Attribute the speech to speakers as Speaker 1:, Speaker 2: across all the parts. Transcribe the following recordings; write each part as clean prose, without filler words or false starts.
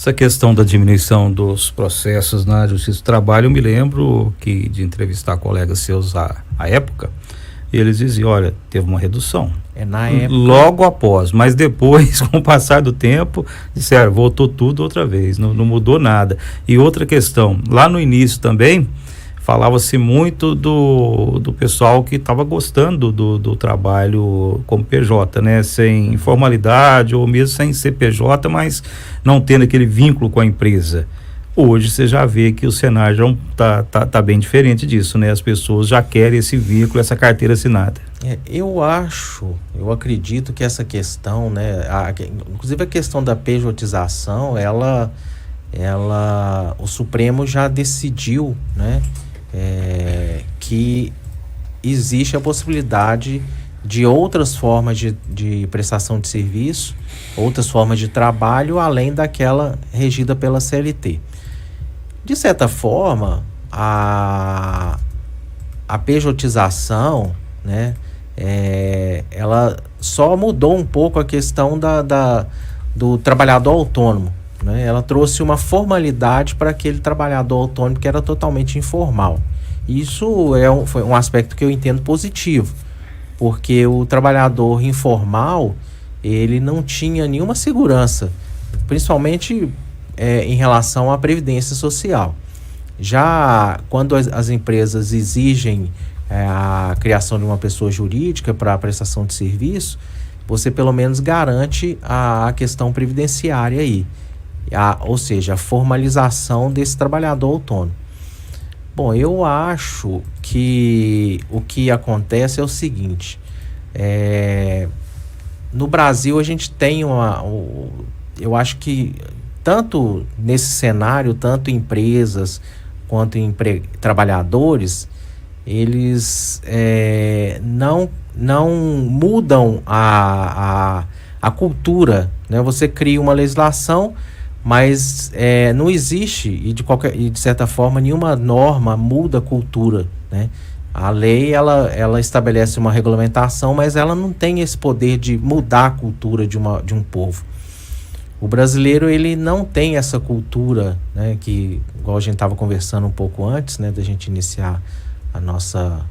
Speaker 1: Essa questão da diminuição dos processos na Justiça do Trabalho, eu me lembro que de entrevistar colegas seus à época, eles diziam, olha, teve uma redução.
Speaker 2: Na época...
Speaker 1: Logo após, mas depois, com o passar do tempo, disseram, voltou tudo outra vez, não mudou nada. E outra questão, lá no início também, falava-se muito do pessoal que estava gostando do trabalho como PJ, né? Sem formalidade ou mesmo sem ser PJ, mas não tendo aquele vínculo com a empresa. Hoje você já vê que o cenário já tá bem diferente disso, né? As pessoas já querem esse vínculo, essa carteira assinada.
Speaker 2: Eu acredito que essa questão, né? Inclusive a questão da pejotização, o Supremo já decidiu, né? Que existe a possibilidade de outras formas de prestação de serviço, outras formas de trabalho, além daquela regida pela CLT. De certa forma, a pejotização, né, ela só mudou um pouco a questão do trabalhador autônomo, né? Ela trouxe uma formalidade para aquele trabalhador autônomo que era totalmente informal. Isso foi um aspecto que eu entendo positivo, porque o trabalhador informal, ele não tinha nenhuma segurança, principalmente em relação à previdência social. Já quando as empresas exigem a criação de uma pessoa jurídica para a prestação de serviço, você pelo menos garante a questão previdenciária aí. Ou seja, a formalização desse trabalhador autônomo. Bom, eu acho que o que acontece é o seguinte, no Brasil a gente tem eu acho que tanto nesse cenário, tanto empresas quanto trabalhadores, eles não mudam a cultura, né? Você cria uma legislação, mas não existe, e de certa forma nenhuma norma muda a cultura, né? A lei ela estabelece uma regulamentação, mas ela não tem esse poder de mudar a cultura de um povo. O brasileiro, ele não tem essa cultura, né, que, igual a gente estava conversando um pouco antes, né, da gente iniciar a nossa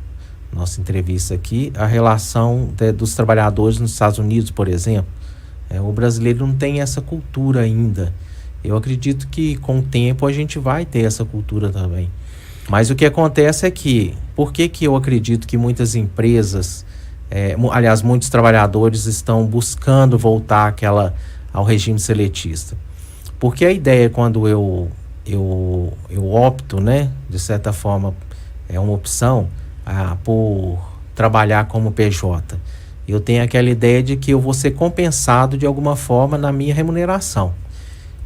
Speaker 2: entrevista aqui, a relação dos trabalhadores nos Estados Unidos, por exemplo. O brasileiro não tem essa cultura ainda. Eu acredito que com o tempo a gente vai ter essa cultura também. Mas o que acontece é que, por que eu acredito que muitas empresas, aliás, muitos trabalhadores estão buscando voltar ao regime seletista? Porque a ideia, quando eu opto, né, de certa forma, é uma opção por trabalhar como PJ, eu tenho aquela ideia de que eu vou ser compensado de alguma forma na minha remuneração.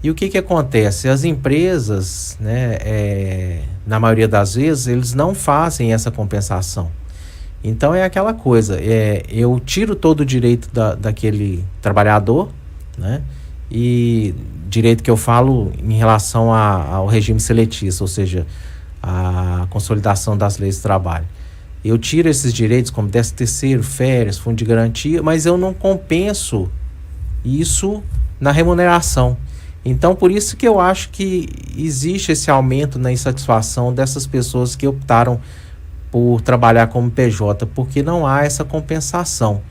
Speaker 2: E o que acontece? As empresas, né, na maioria das vezes, eles não fazem essa compensação. Então é aquela coisa, eu tiro todo o direito daquele trabalhador, né? E direito que eu falo em relação ao regime seletista, ou seja, a consolidação das leis de trabalho. Eu tiro esses direitos como 13º, férias, fundo de garantia, mas eu não compenso isso na remuneração. Então, por isso que eu acho que existe esse aumento na insatisfação dessas pessoas que optaram por trabalhar como PJ, porque não há essa compensação.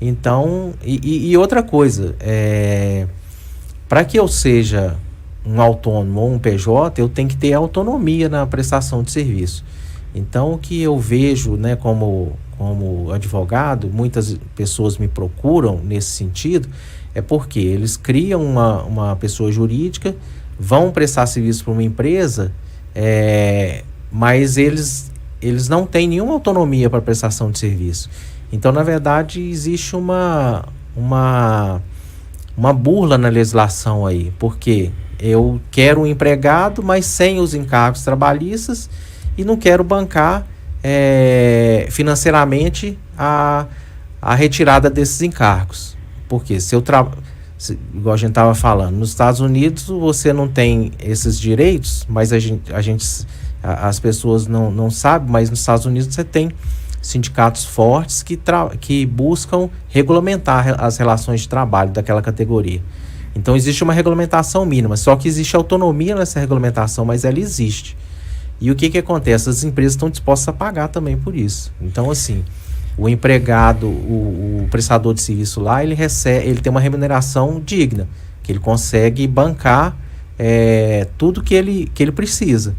Speaker 2: Então, e outra coisa, para que eu seja um autônomo ou um PJ, eu tenho que ter autonomia na prestação de serviço. Então, o que eu vejo, né, como advogado, muitas pessoas me procuram nesse sentido, é porque eles criam uma pessoa jurídica, vão prestar serviço para uma empresa, mas eles não têm nenhuma autonomia para prestação de serviço. Então, na verdade, existe uma burla na legislação aí, porque eu quero um empregado, mas sem os encargos trabalhistas, e não quero bancar financeiramente a retirada desses encargos. Porque igual a gente estava falando, nos Estados Unidos você não tem esses direitos, mas as pessoas não sabem, mas nos Estados Unidos você tem sindicatos fortes que buscam regulamentar as relações de trabalho daquela categoria. Então existe uma regulamentação mínima, só que existe autonomia nessa regulamentação, mas ela existe. E o que acontece? As empresas estão dispostas a pagar também por isso. Então, assim, o empregado, o prestador de serviço lá, ele tem uma remuneração digna, que ele consegue bancar tudo que ele precisa.